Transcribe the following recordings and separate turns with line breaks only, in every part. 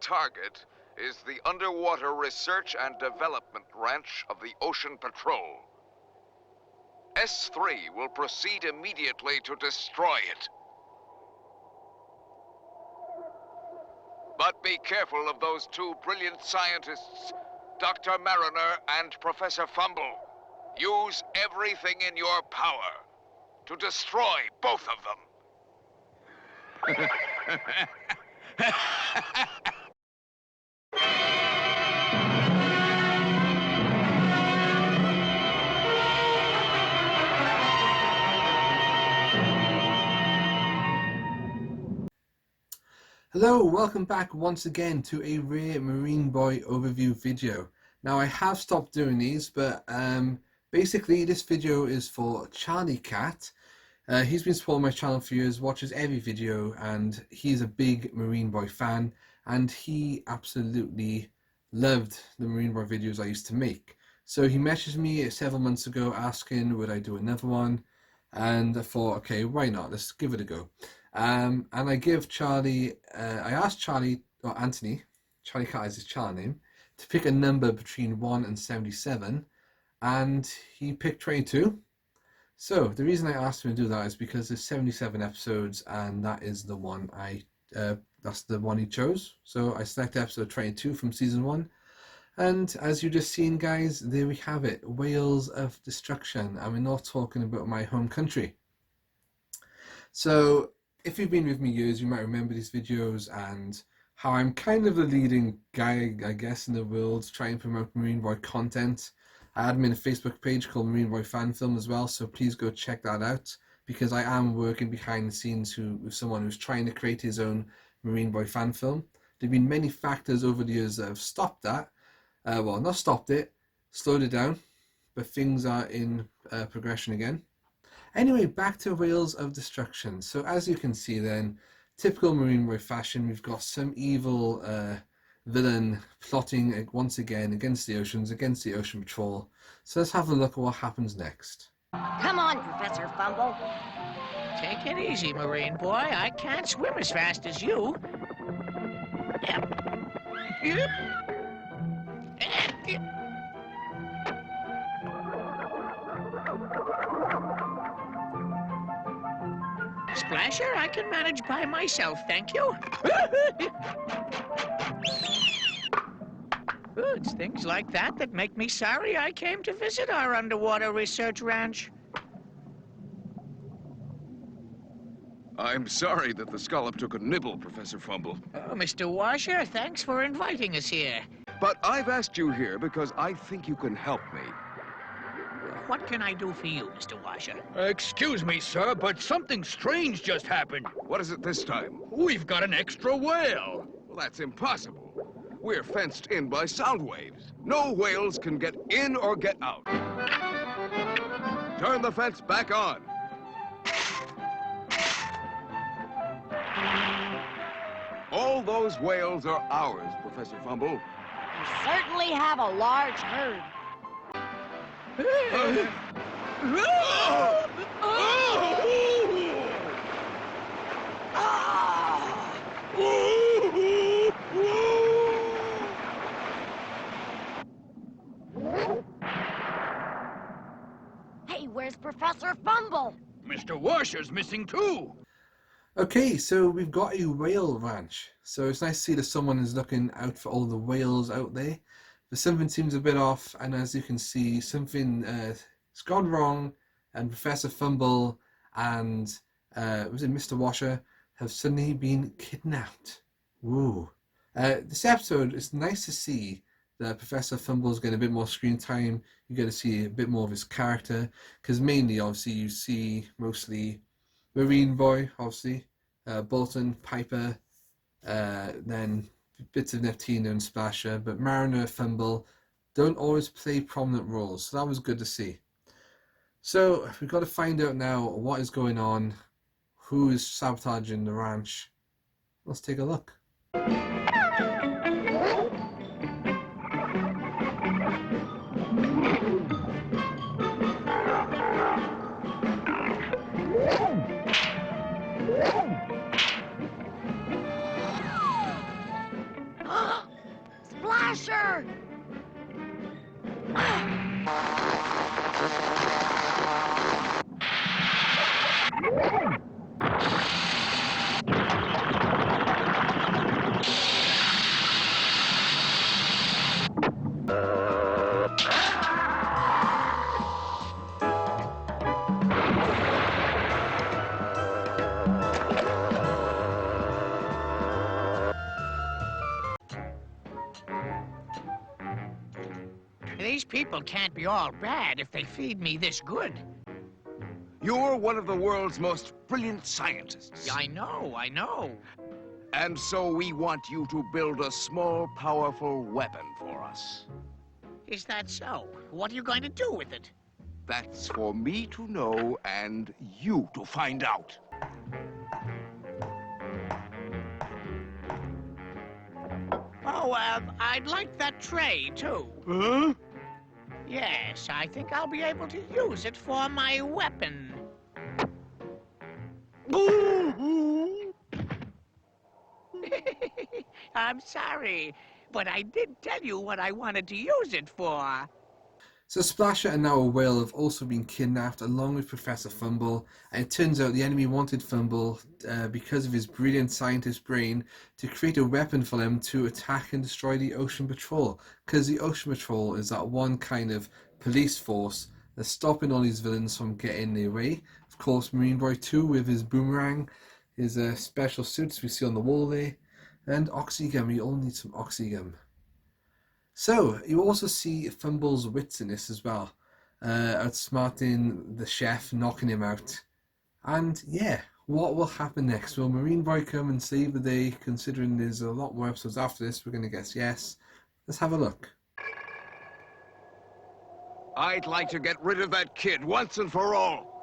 target is the Underwater Research and Development Ranch of the Ocean Patrol. S3 will proceed immediately to destroy it. But be careful of those two brilliant scientists, Dr. Mariner and Professor Fumble. Use everything in your power to destroy both of them.
Hello, welcome back once again to a Rare Marine Boy overview video. Now I have stopped doing these, but basically this video is for CharlieCat. He's been supporting my channel for years, watches every video, and he's a big Marine Boy fan, and he absolutely loved the Marine Boy videos I used to make. So he messaged me several months ago asking would I do another one, and I thought, okay, why not, let's give it a go. And I give Charlie, I asked Charlie, or Anthony, CharlieCat is his channel name, to pick a number between 1 and 77, and he picked 22. So the reason I asked him to do that is because there's 77 episodes, and that is the one that's the one he chose. So I selected episode 22 from season 1, and as you just seen, guys, there we have it, Whales of Destruction, and we're not talking about my home country. So if you've been with me years, you might remember these videos and how I'm kind of the leading guy, I guess, in the world trying to promote Marine Boy content. I admin a Facebook page called Marine Boy Fan Film as well, so please go check that out, because I am working behind the scenes with someone who's trying to create his own Marine Boy fan film. There have been many factors over the years that have stopped that. Well, not stopped it, slowed it down, but things are in progression again. Anyway, back to Whales of Destruction. So as you can see then, typical Marine Boy fashion, we've got some evil villain plotting once again against the oceans, against the Ocean Patrol. So let's have a look at what happens next.
Come on, Professor Fumble.
Take it easy, Marine Boy. I can't swim as fast as you. Yep. Splasher, I can manage by myself, thank you. It's things like that that make me sorry I came to visit our underwater research ranch.
I'm sorry that the scallop took a nibble, Professor Fumble.
Oh, Mr. Washer, thanks for inviting us here.
But I've asked you here because I think you can help me.
What can I do for you, Mr. Washer?
Excuse me, sir, but something strange just happened.
What is it this time?
We've got an extra whale.
Well, that's impossible. We're fenced in by sound waves. No whales can get in or get out. Turn the fence back on. All those whales are ours, Professor Fumble.
You certainly have a large herd. Hey, where's Professor Fumble?
Mr. Washer's missing too.
Okay, so we've got a whale ranch. So it's nice to see that someone is looking out for all the whales out there. But something seems a bit off, and as you can see, something has gone wrong, and Professor Fumble and was it Mr. Washer have suddenly been kidnapped. Woo! This episode, it's nice to see that Professor Fumble's getting a bit more screen time. You get to see a bit more of his character, because mainly, obviously, you see mostly Marine Boy, obviously, Bolton, Piper, then bits of Neptune and Splasher, but Mariner, Fumble don't always play prominent roles, so that was good to see. So we've got to find out now what is going on, who is sabotaging the ranch. Let's take a look.
people can't be all bad if they feed me this good.
You're one of the world's most brilliant scientists.
I know.
And so we want you to build a small, powerful weapon for us.
Is that so? What are you going to do with it?
That's for me to know and you to find out.
Oh, I'd like that tray, too.
Huh?
Yes, I think I'll be able to use it for my weapon. I'm sorry, but I did tell you what I wanted to use it for.
So Splasher and now a whale have also been kidnapped along with Professor Fumble, and it turns out the enemy wanted Fumble because of his brilliant scientist brain to create a weapon for them to attack and destroy the Ocean Patrol, because the Ocean Patrol is that one kind of police force that's stopping all these villains from getting their way. Of course, Marine Boy 2 with his boomerang, his special suits we see on the wall there, and Oxygum. We all need some Oxygum. So, you also see Fumble's wits in this as well, outsmarting the chef, knocking him out. And yeah, what will happen next? Will Marine Boy come and save the day, considering there's a lot more episodes after this? We're going to guess yes. Let's have a look.
I'd like to get rid of that kid once and for all.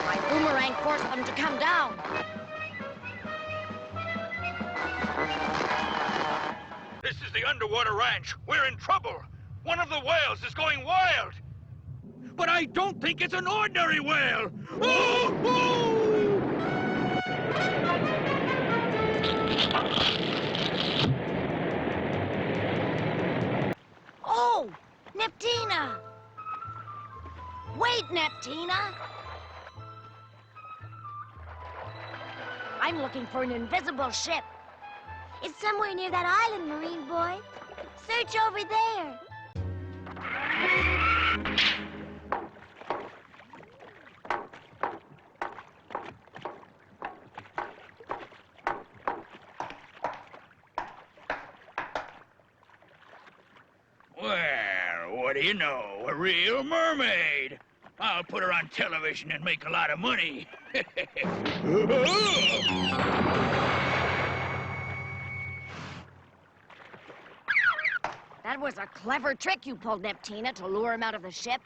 My boomerang forced them to come down.
This is the underwater ranch. We're in trouble. One of the whales is going wild. But I don't think it's an ordinary whale.
Oh, Neptina! Wait, Neptina! I'm looking for an invisible ship. It's somewhere near that island, Marine Boy. Search over there.
Well, what do you know? A real mermaid. I'll put her on television and make a lot of money.
That was a clever trick you pulled, Neptina, to lure him out of the ship.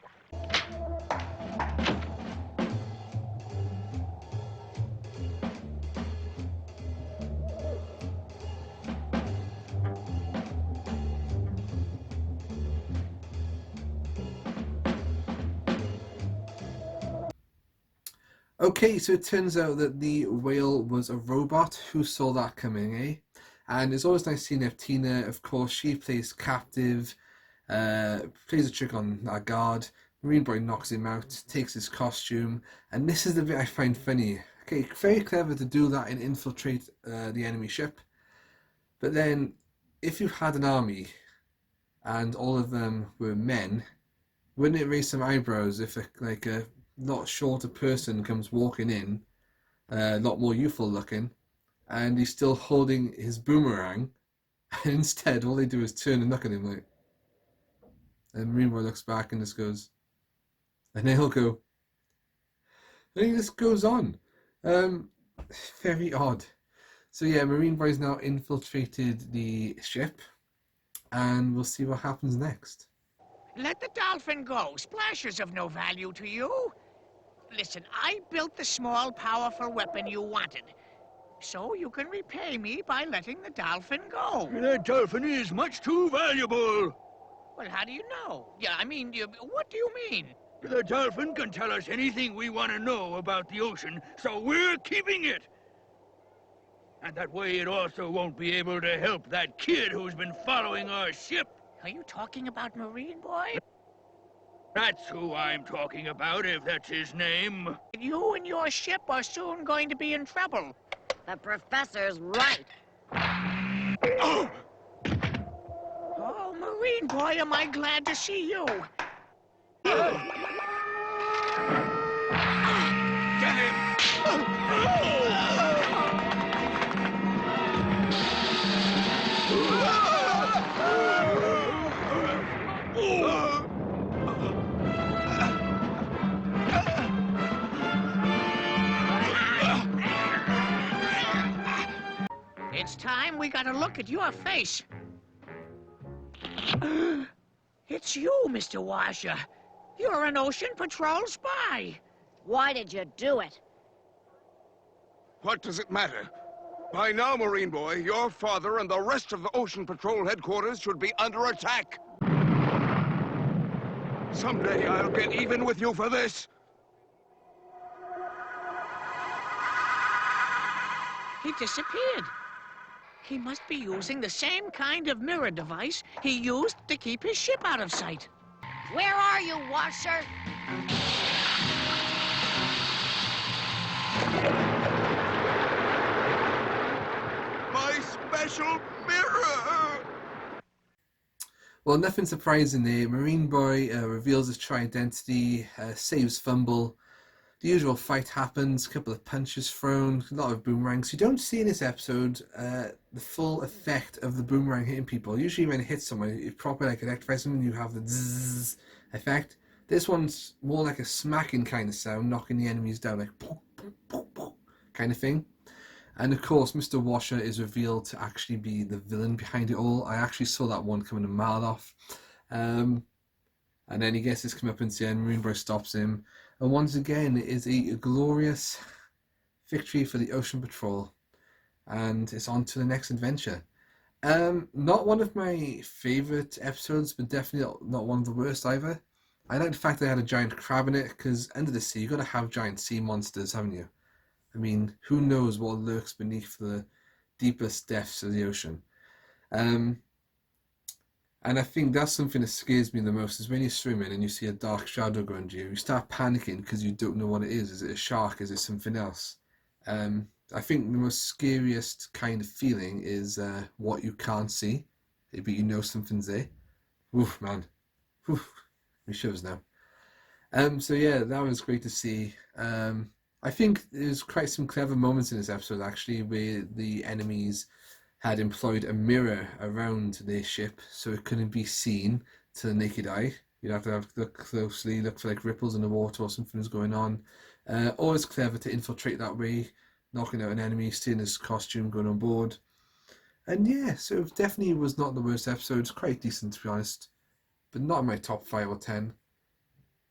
Okay, so it turns out that the whale was a robot. Who saw that coming, eh? And it's always nice seeing Neptina. Of course, she plays captive, plays a trick on our guard. Marine Boy knocks him out, takes his costume, and this is the bit I find funny. Okay, very clever to do that and infiltrate the enemy ship. But then, if you had an army and all of them were men, wouldn't it raise some eyebrows if a lot shorter person comes walking in, a lot more youthful looking, and he's still holding his boomerang, and instead all they do is turn and look at him like, and Marine Boy looks back and just goes, and then he'll go, and he just goes on. Very odd. So yeah, Marine Boy's now infiltrated the ship, and we'll see what happens next.
Let the dolphin go. Splasher's of no value to you. Listen, I built the small, powerful weapon you wanted. So you can repay me by letting the dolphin go.
That dolphin is much too valuable.
Well, how do you know? Yeah, I mean, what do you mean?
The dolphin can tell us anything we want to know about the ocean, so we're keeping it. And that way it also won't be able to help that kid who's been following our ship.
Are you talking about Marine Boy?
That's who I'm talking about, if that's his name.
You and your ship are soon going to be in trouble.
The professor's right.
Oh, Marine Boy, am I glad to see you.
Get him!
It's time we got a look at your face. It's you, Mr. Washer. You're an Ocean Patrol spy.
Why did you do it?
What does it matter? By now, Marine Boy, your father and the rest of the Ocean Patrol headquarters should be under attack. Someday I'll get even with you for this.
He disappeared. He must be using the same kind of mirror device he used to keep his ship out of sight.
Where are you, Washer?
My special mirror!
Well, nothing surprising there. Marine Boy reveals his true identity, saves Fumble. The usual fight happens, a couple of punches thrown, a lot of boomerangs. You don't see in this episode the full effect of the boomerang hitting people. Usually when it hits someone, it properly like electrifies them and you have the zzz effect. This one's more like a smacking kind of sound, knocking the enemies down, like poof, poof, poof, poof, kind of thing. And of course, Mr. Washer is revealed to actually be the villain behind it all. I actually saw that one coming a mile off. And then he gets his comeuppance in, Marine Boy stops him. And once again, it is a glorious victory for the Ocean Patrol. And it's on to the next adventure. Not one of my favourite episodes, but definitely not one of the worst either. I like the fact they had a giant crab in it, because under the sea, you've got to have giant sea monsters, haven't you? I mean, who knows what lurks beneath the deepest depths of the ocean. And I think that's something that scares me the most, is when you're swimming and you see a dark shadow go under you, you start panicking because you don't know what it is. Is it a shark? Is it something else? I think the most scariest kind of feeling is what you can't see, but you know something's there. Oof, man. Oof. Me shivers now. So yeah, that was great to see. I think there's quite some clever moments in this episode, actually, where the enemies had employed a mirror around their ship so it couldn't be seen to the naked eye. You'd have to look closely, look for like ripples in the water or something was going on. Always clever to infiltrate that way, knocking out an enemy, stealing his costume, going on board. And yeah, so it definitely was not the worst episode. It's quite decent, to be honest, but not in my top 5 or 10.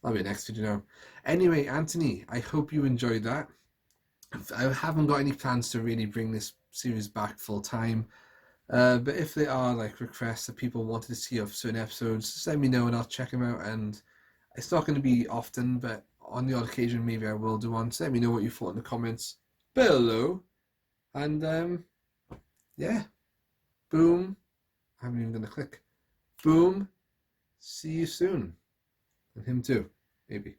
That'll be next video now. Anyway, Anthony, I hope you enjoyed that. I haven't got any plans to really bring this series back full time, but if there are like requests that people wanted to see of certain episodes, just let me know and I'll check them out. And it's not going to be often, but on the odd occasion maybe I will do one. So let me know what you thought in the comments below. And yeah, boom. I haven't even done a click. Boom. See you soon. And him too, maybe.